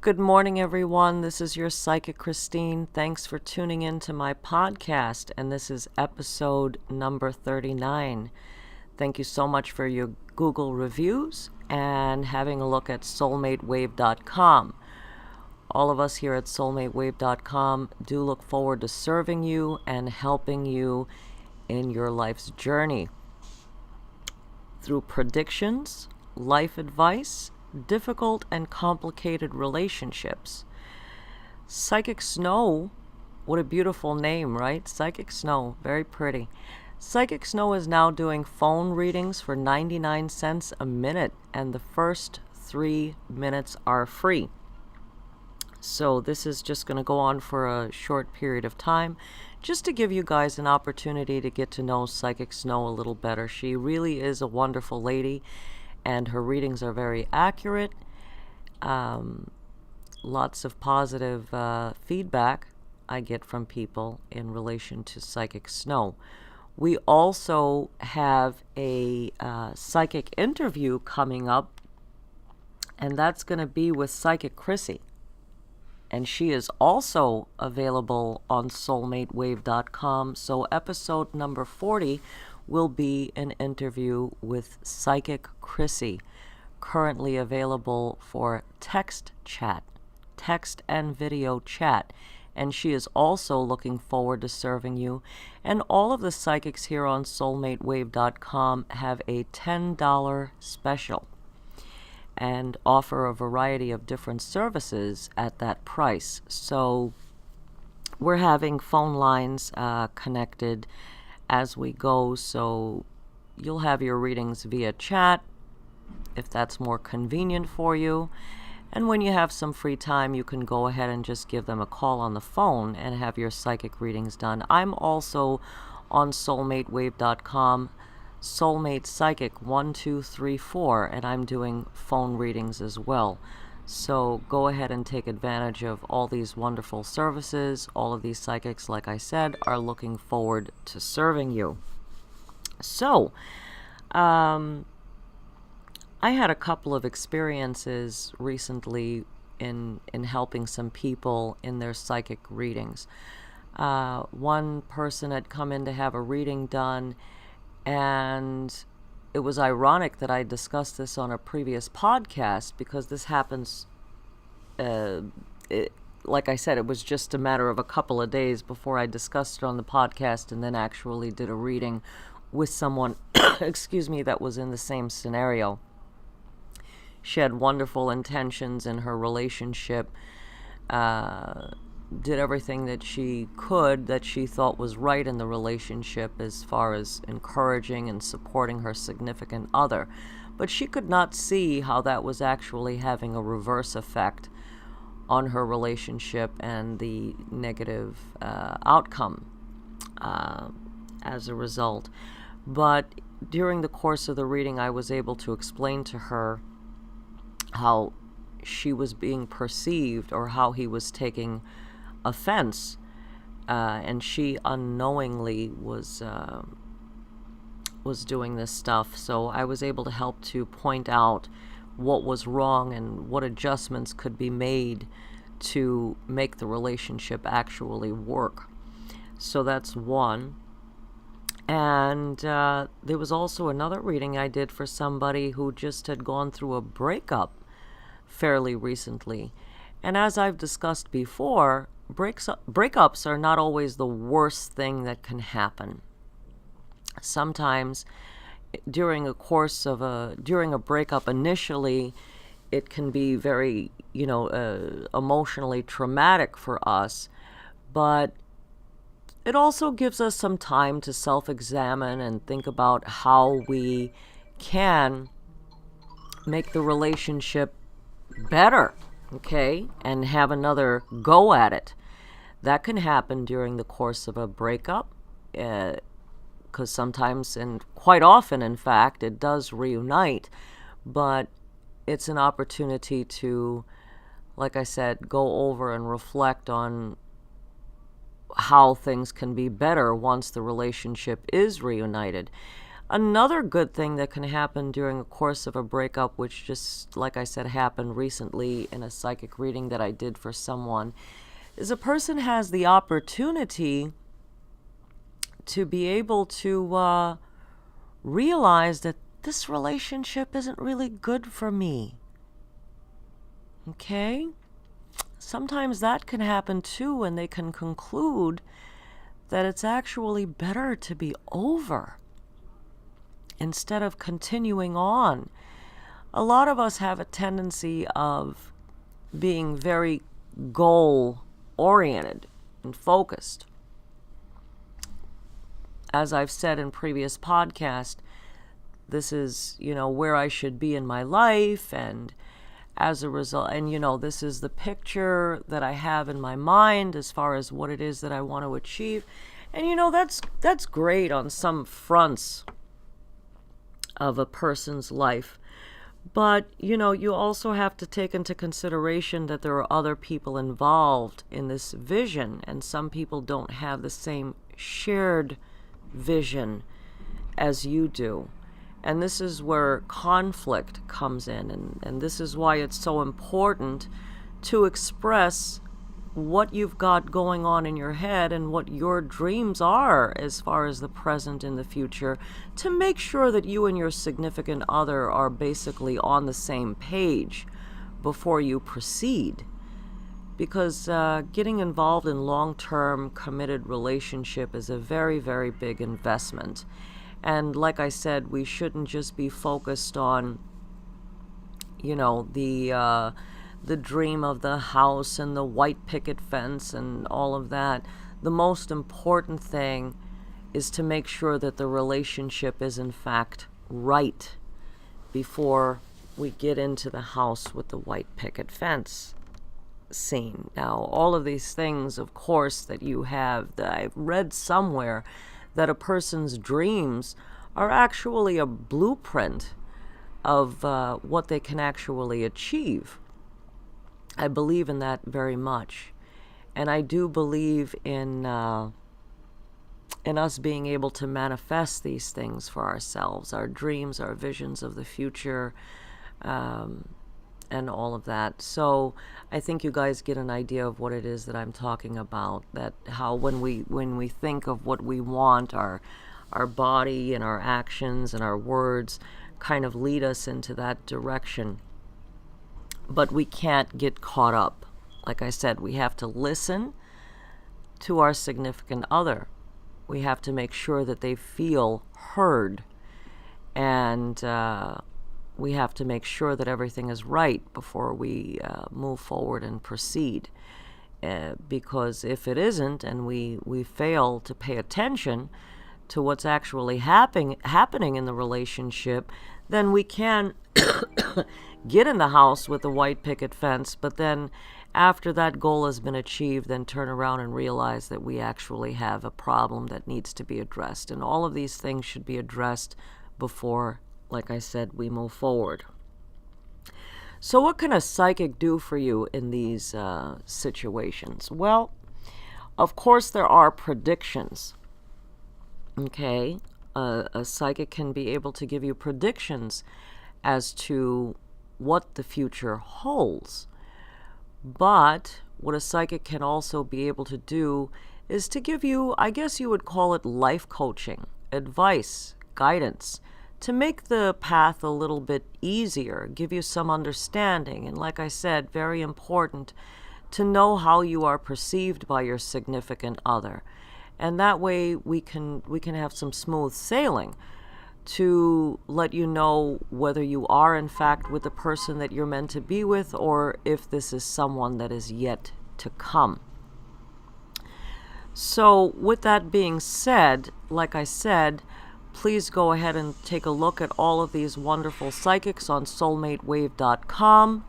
Good morning, everyone. This is your Psychic Christine. Thanks for tuning in to my podcast, and this is episode number 39. Thank you so much for your Google reviews and having a look at soulmatewave.com. All of us here at soulmatewave.com do look forward to serving you and helping you in your life's journey through predictions, life advice, difficult and complicated relationships. Psychic Snow, what a beautiful name, right? Psychic Snow, very pretty. Psychic Snow is now doing phone readings for 99 cents a minute, and the first 3 minutes are free. So this is just going to go on for a short period of time, just to give you guys an opportunity to get to know Psychic Snow a little better. She really is a wonderful lady, and her readings are very accurate. Lots of positive feedback I get from people in relation to Psychic Snow. We also have a psychic interview coming up, and that's going to be with Psychic Chrissy. And she is also available on soulmatewave.com. So episode number 40 will be an interview with Psychic Chrissy, currently available for text chat, text and video chat. And she is also looking forward to serving you. And all of the psychics here on soulmatewave.com have a $10 special and offer a variety of different services at that price. So we're having phone lines connected as we go, so you'll have your readings via chat if that's more convenient for you. And when you have some free time, you can go ahead and just give them a call on the phone and have your psychic readings done. I'm also on soulmatewave.com, Soulmate Psychic 1234, and I'm doing phone readings as well. So go ahead and take advantage of all these wonderful services. All of these psychics, like I said, are looking forward to serving you. So, I had a couple of experiences recently in helping some people in their psychic readings. One person had come in to have a reading done, and it was ironic that I discussed this on a previous podcast, because this happens, like I said, it was just a matter of a couple of days before I discussed it on the podcast and then actually did a reading with someone, excuse me, that was in the same scenario. She had wonderful intentions in her relationship, did everything that she could that she thought was right in the relationship as far as encouraging and supporting her significant other. But she could not see how that was actually having a reverse effect on her relationship and the negative outcome as a result. But during the course of the reading, I was able to explain to her how she was being perceived, or how he was taking offense, and she unknowingly was doing this stuff. So I was able to help to point out what was wrong and what adjustments could be made to make the relationship actually work. So that's one. And there was also another reading I did for somebody who just had gone through a breakup fairly recently. And as I've discussed before, breakups are not always the worst thing that can happen. Sometimes during a breakup initially, it can be very, emotionally traumatic for us, but it also gives us some time to self-examine and think about how we can make the relationship better, okay, and have another go at it. That can happen during the course of a breakup, because sometimes, and quite often, in fact, it does reunite, but it's an opportunity to, like I said, go over and reflect on how things can be better once the relationship is reunited. Another good thing that can happen during the course of a breakup, which just, like I said, happened recently in a psychic reading that I did for someone, is a person has the opportunity to be able to realize that this relationship isn't really good for me. Okay? Sometimes that can happen too, and they can conclude that it's actually better to be over instead of continuing on. A lot of us have a tendency of being very goal-oriented and focused. As I've said in previous podcasts, this is, where I should be in my life, and as a result, and this is the picture that I have in my mind as far as what it is that I want to achieve. And that's great on some fronts of a person's life. But you also have to take into consideration that there are other people involved in this vision, and some people don't have the same shared vision as you do. And this is where conflict comes in, and this is why it's so important to express what you've got going on in your head and what your dreams are as far as the present and the future, to make sure that you and your significant other are basically on the same page before you proceed. Because getting involved in long-term committed relationship is a very, very big investment. And like I said, we shouldn't just be focused on, the dream of the house and the white picket fence and all of that. The most important thing is to make sure that the relationship is in fact right before we get into the house with the white picket fence scene. Now, all of these things, of course, that you have, that I've read somewhere, that a person's dreams are actually a blueprint of what they can actually achieve. I believe in that very much. And I do believe in us being able to manifest these things for ourselves, our dreams, our visions of the future, and all of that. So I think you guys get an idea of what it is that I'm talking about, that how when we think of what we want, our body and our actions and our words kind of lead us into that direction. But we can't get caught up. Like I said, we have to listen to our significant other. We have to make sure that they feel heard, and we have to make sure that everything is right before we move forward and proceed. Because if it isn't, and we fail to pay attention to what's actually happening in the relationship, then we can get in the house with the white picket fence, but then after that goal has been achieved, then turn around and realize that we actually have a problem that needs to be addressed. And all of these things should be addressed before, like I said, we move forward. So what can a psychic do for you in these situations? Well, of course there are predictions. Okay? A psychic can be able to give you predictions as to what the future holds. But what a psychic can also be able to do is to give you, I guess you would call it life coaching, advice, guidance, to make the path a little bit easier, give you some understanding. And like I said, very important to know how you are perceived by your significant other. And that way we can have some smooth sailing to let you know whether you are in fact with the person that you're meant to be with, or if this is someone that is yet to come. So with that being said, like I said, please go ahead and take a look at all of these wonderful psychics on soulmatewave.com.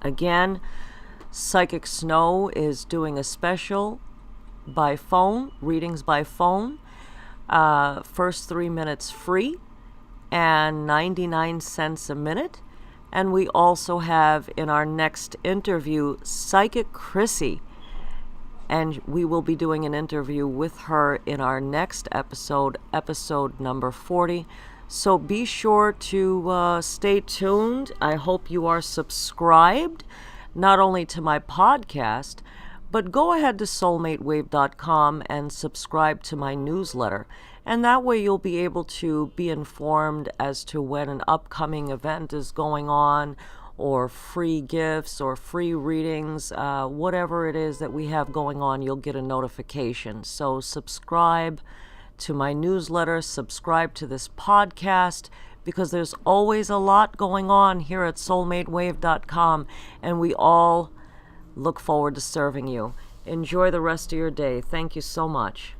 Again, Psychic Snow is doing a special by phone, readings by phone. First 3 minutes free and 99 cents a minute. And we also have in our next interview Psychic Chrissy and we will be doing an interview with her in our next episode, episode number 40. So be sure to stay tuned. I hope you are subscribed, not only to my podcast, but go ahead to soulmatewave.com and subscribe to my newsletter. And that way you'll be able to be informed as to when an upcoming event is going on, or free gifts or free readings, whatever it is that we have going on, you'll get a notification. So subscribe to my newsletter, subscribe to this podcast, because there's always a lot going on here at soulmatewave.com, and we all look forward to serving you. Enjoy the rest of your day. Thank you so much.